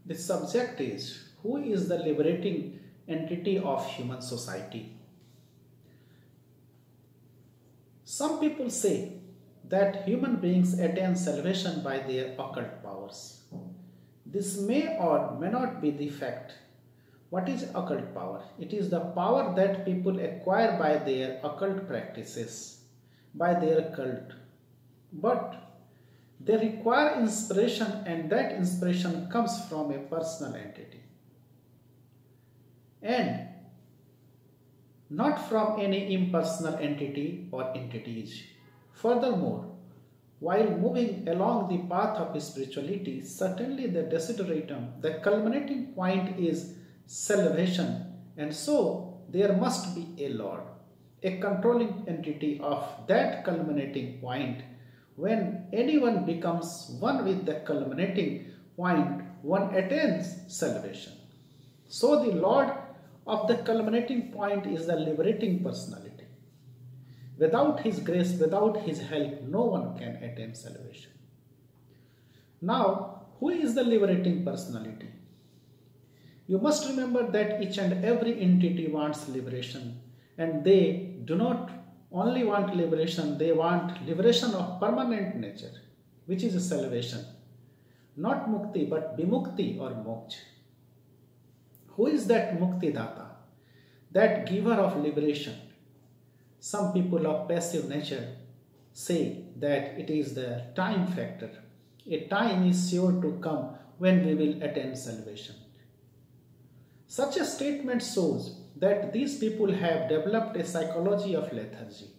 The subject is, who is the liberating entity of human society? Some people say that human beings attain salvation by their occult powers. This may or may not be the fact. What is occult power? It is the power that people acquire by their occult practices, by their cult. But they require inspiration, and that inspiration comes from a personal entity and not from any impersonal entity or entities. Furthermore, while moving along the path of spirituality, certainly the desideratum, the culminating point is salvation, and so there must be a Lord, a controlling entity of that culminating point. When anyone becomes one with the culminating point, one attains salvation. So the Lord of the culminating point is the liberating personality. Without His grace, without His help, no one can attain salvation. Now, who is the liberating personality? You must remember that each and every entity wants liberation, and they do not only want liberation, they want liberation of permanent nature, which is a salvation. Not mukti, but bimukti or moksha. Who is that mukti data? That giver of liberation. Some people of passive nature say that it is the time factor. A time is sure to come when we will attain salvation. Such a statement shows that these people have developed a psychology of lethargy.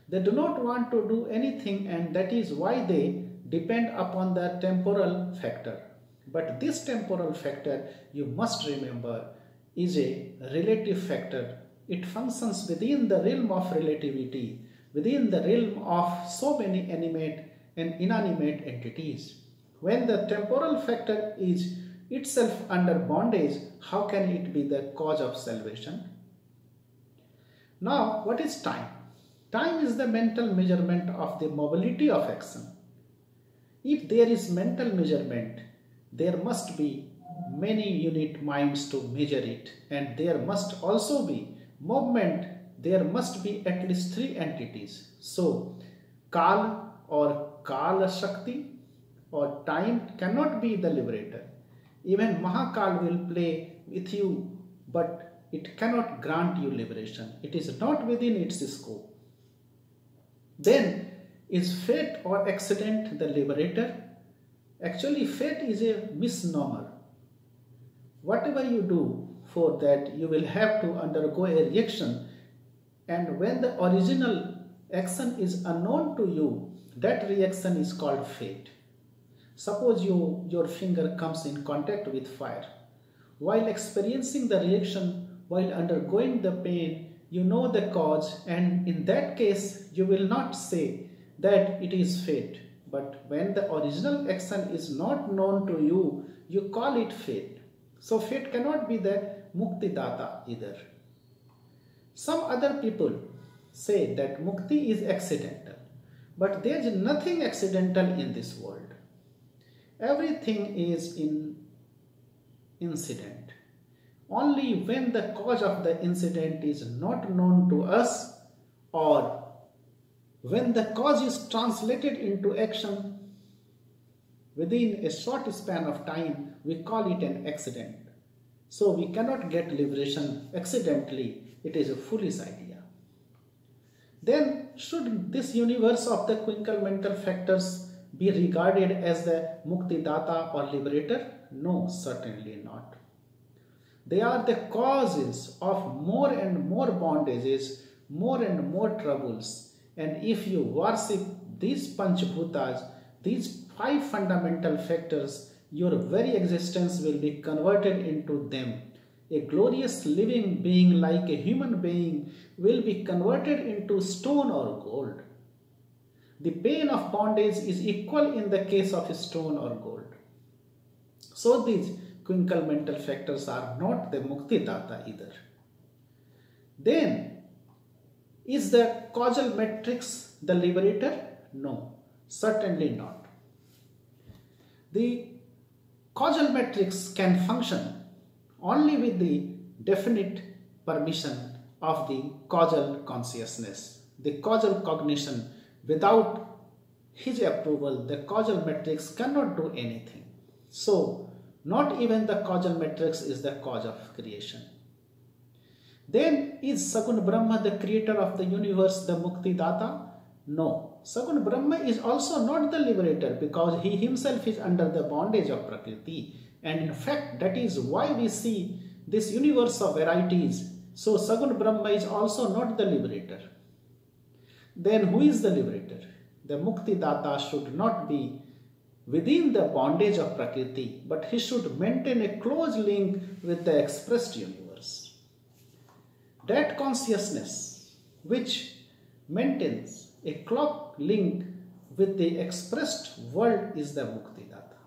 They do not want to do anything, and that is why they depend upon the temporal factor. But this temporal factor, you must remember, is a relative factor. It functions within the realm of relativity, within the realm of so many animate and inanimate entities. When the temporal factor is itself under bondage, how can it be the cause of salvation? Now, what is time? Time is the mental measurement of the mobility of action. If there is mental measurement, there must be many unit minds to measure it, and there must also be movement. There must be at least three entities. So, Kal or Kala Shakti or time cannot be the liberator. Even Mahakal will play with you, but it cannot grant you liberation. It is not within its scope. Then, is fate or accident the liberator? Actually, fate is a misnomer. Whatever you do for that, you will have to undergo a reaction, and when the original action is unknown to you, that reaction is called fate. Suppose your finger comes in contact with fire. While experiencing the reaction, while undergoing the pain, you know the cause, and in that case, you will not say that it is fate. But when the original action is not known to you, you call it fate. So fate cannot be the mukti data either. Some other people say that mukti is accidental, but there is nothing accidental in this world. Everything is in incident. Only when the cause of the incident is not known to us, or when the cause is translated into action within a short span of time, we call it an accident. So we cannot get liberation accidentally. It is a foolish idea. Then should this universe of the quinkle mental factors be regarded as the mukti data or liberator? No, certainly not. They are the causes of more and more bondages, more and more troubles. And if you worship these Panchbhutas, these five fundamental factors, your very existence will be converted into them. A glorious living being like a human being will be converted into stone or gold. The pain of bondage is equal in the case of stone or gold. So these quinkle mental factors are not the mukti data either. Then, is the causal matrix the liberator? No, certainly not. The causal matrix can function only with the definite permission of the causal consciousness, the causal cognition. Without his approval, the causal matrix cannot do anything. So, not even the causal matrix is the cause of creation. Then, is Sagun Brahma the creator of the universe, the Mukti Data? No. Sagun Brahma is also not the liberator, because he himself is under the bondage of Prakriti. And in fact, that is why we see this universe of varieties. So Sagun Brahma is also not the liberator. Then who is the liberator? The Mukti Data should not be within the bondage of Prakriti, but he should maintain a close link with the expressed universe. That consciousness which maintains a close link with the expressed world is the Mukti Data.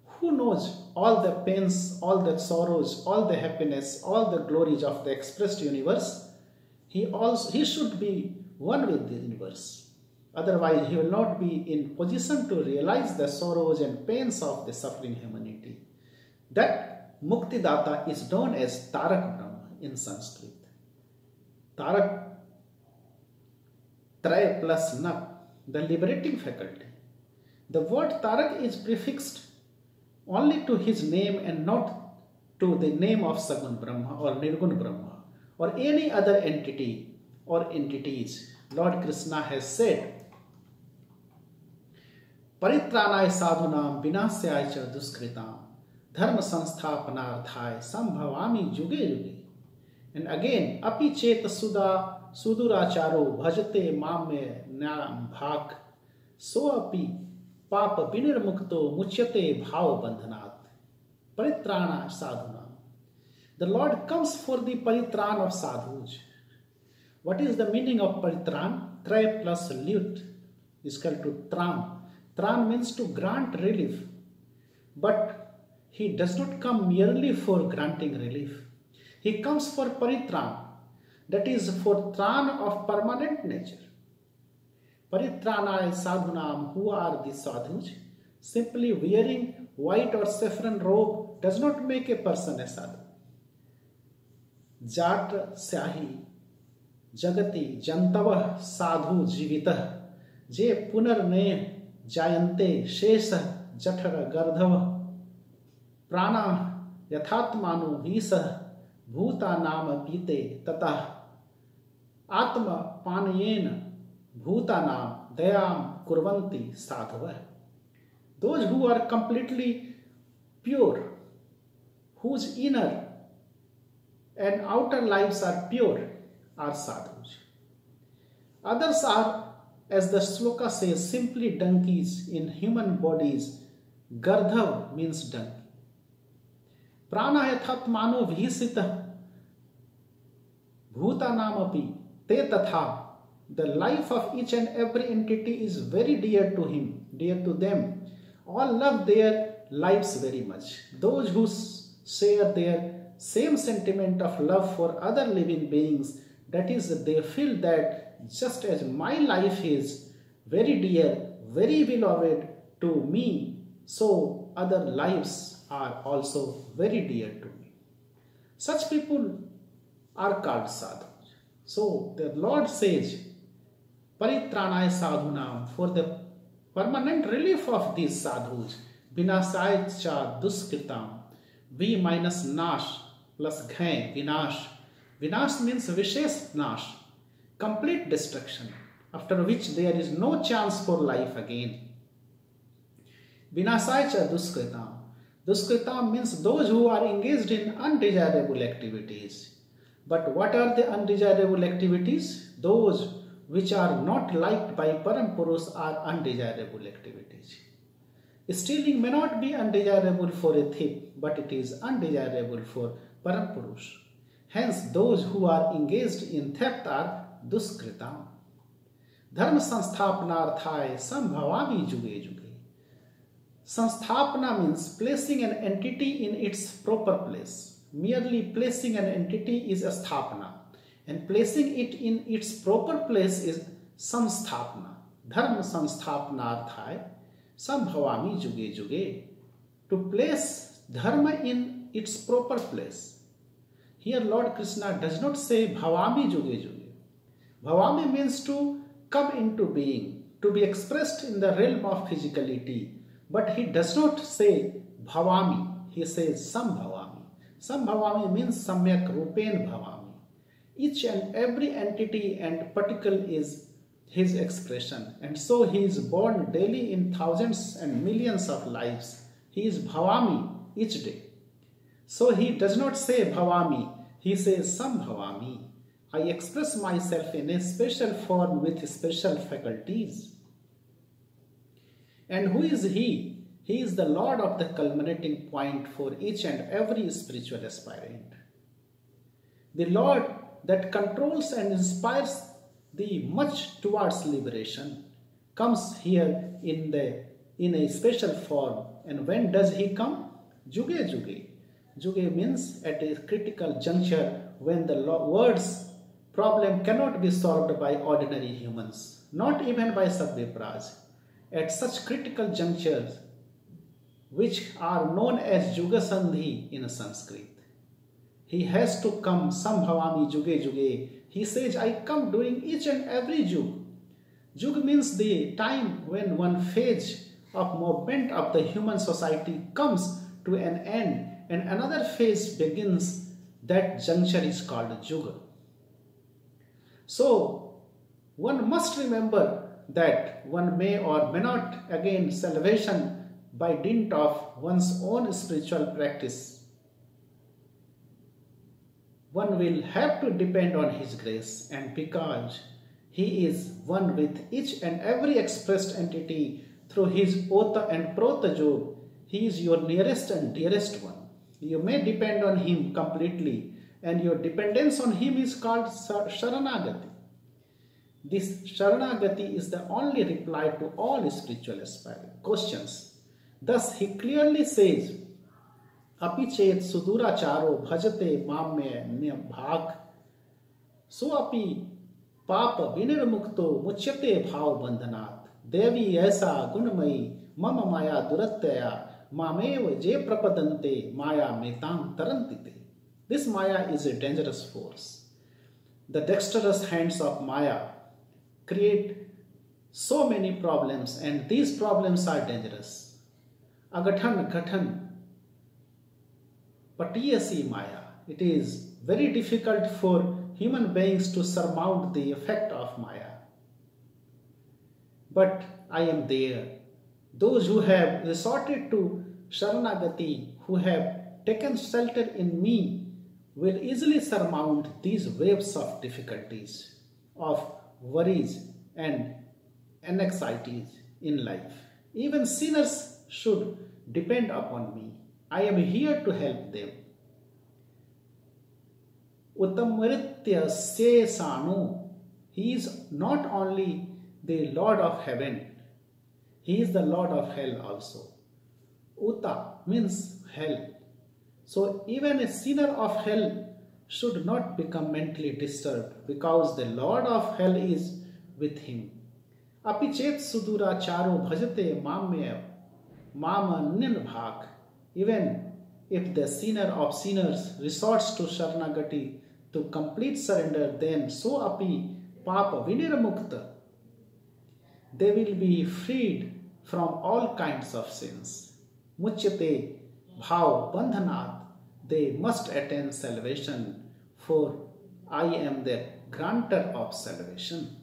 Who knows all the pains, all the sorrows, all the happiness, all the glories of the expressed universe? He should be one with the universe. Otherwise, he will not be in position to realize the sorrows and pains of the suffering humanity. That Mukti Data is known as Tarak Brahma in Sanskrit. Tarak, Tray plus Nak, the liberating faculty. The word Tarak is prefixed only to his name and not to the name of Sagun Brahma or Nirgun Brahma or any other entity or entities. Lord Krishna has said, Paritranaya sadhunam vinasyaya cha duskritam dharma samsthapanarthaya sambhavami juge juge. And again, api chet suduracharo bhajate mame nyam bhak so api papa vinirmukto muchyate bhava bandhanat. Paritrana sadhunam. The Lord comes for the paritran of sadhus. What is the meaning of paritran? Tray plus lut is equal to tran. Tran means to grant relief. But he does not come merely for granting relief. He comes for paritran, that is for tran of permanent nature. Paritranaya sadhunam, who are the sadhus? Simply wearing white or saffron robe does not make a person a sadhu. Jat syahi jagati jantavah sadhu jivitah je punarne jayante shesha jathara gardhava prana yathatmanu visah bhuta nama pite tatah atma panayena bhutanam dayam kurvanti sadhava. Those who are completely pure, whose inner and outer lives are pure, are sadhus. Others are, as the sloka says, simply donkeys in human bodies. Gardhav means donkey. Prana yathatmano vhisita bhutanamapi te tatha. The life of each and every entity is very dear to him, dear to them. All love their lives very much. Those who share their same sentiment of love for other living beings, that is, they feel that just as my life is very dear, very beloved to me, so other lives are also very dear to me. Such people are called sadhus. So the Lord says, Paritranaya sadhunam, for the permanent relief of these sadhus, vinasaya cha duskritam, V minus nash plus ghai, vinash. Vinash means vishesh nash, complete destruction, after which there is no chance for life again. Vinasaya cha duskritam. Duskritam means those who are engaged in undesirable activities. But what are the undesirable activities? Those which are not liked by Param Purush are undesirable activities. Stealing may not be undesirable for a thief, but it is undesirable for Param Purush. Hence, those who are engaged in theft are duskritam. Dharma samsthapanarthaya sambhavami juge juge. Samsthapana means placing an entity in its proper place. Merely placing an entity is a sthapana, and placing it in its proper place is samsthapana. Dharma samsthapanarthaya sambhavami juge juge. to place dharma in its proper place. Here Lord Krishna does not say bhavami juge juge. Bhavami means to come into being, to be expressed in the realm of physicality. But he does not say bhavami, he says sambhavami. Sambhavami means samyak rupen bhavami. Each and every entity and particle is his expression, and so he is born daily in thousands and millions of lives. He is bhavami each day. So he does not say bhavami, he says sambhavami. I express myself in a special form with special faculties. And who is he? He is the Lord of the culminating point for each and every spiritual aspirant. The Lord that controls and inspires the much towards liberation comes here in a special form. And when does he come? Juge juge. Juge means at a critical juncture when the world's problem cannot be solved by ordinary humans, not even by Sabvipras. At such critical junctures, which are known as Juga Sandhi in Sanskrit, he has to come sambhavami juge juge. He says, I come during each and every jug. Jug means the time when one phase of movement of the human society comes to an end and another phase begins. That juncture is called Juga. So, one must remember that one may or may not again salvation by dint of one's own spiritual practice. One will have to depend on his grace, and because he is one with each and every expressed entity through his Ota and Prota Jog, he is your nearest and dearest one. You may depend on him completely, and your dependence on him is called Sharanagati. This Sharanagati is the only reply to all spiritual questions. Thus he clearly says, Apichet suduracharo bhajate mamya bhag so api papa vinirmukto muchyate bhav bandhanat devi aisa gunmayi mama maya durattaya mamev je prapadante maya metang tarantite. This maya is a dangerous force. The dexterous hands of maya create so many problems, and these problems are dangerous. Agathan gathan patiyasi maya. It is very difficult for human beings to surmount the effect of maya. But I am there. Those who have resorted to Sharanagati, who have taken shelter in me, will easily surmount these waves of difficulties, of worries and anxieties in life. Even sinners should depend upon me. I am here to help them. Uttamritya se sanu. He is not only the Lord of heaven, he is the Lord of hell also. Uta means hell. So even a sinner of hell should not become mentally disturbed, because the Lord of hell is with him. Apichet sudura charo bhajate mamya mama ninbhak. Even if the sinner of sinners resorts to Sharanagati, to complete surrender, then so api papa vinirmukta. They will be freed from all kinds of sins. Muchyate bhav bandhanat. They must attain salvation, for I am the granter of salvation.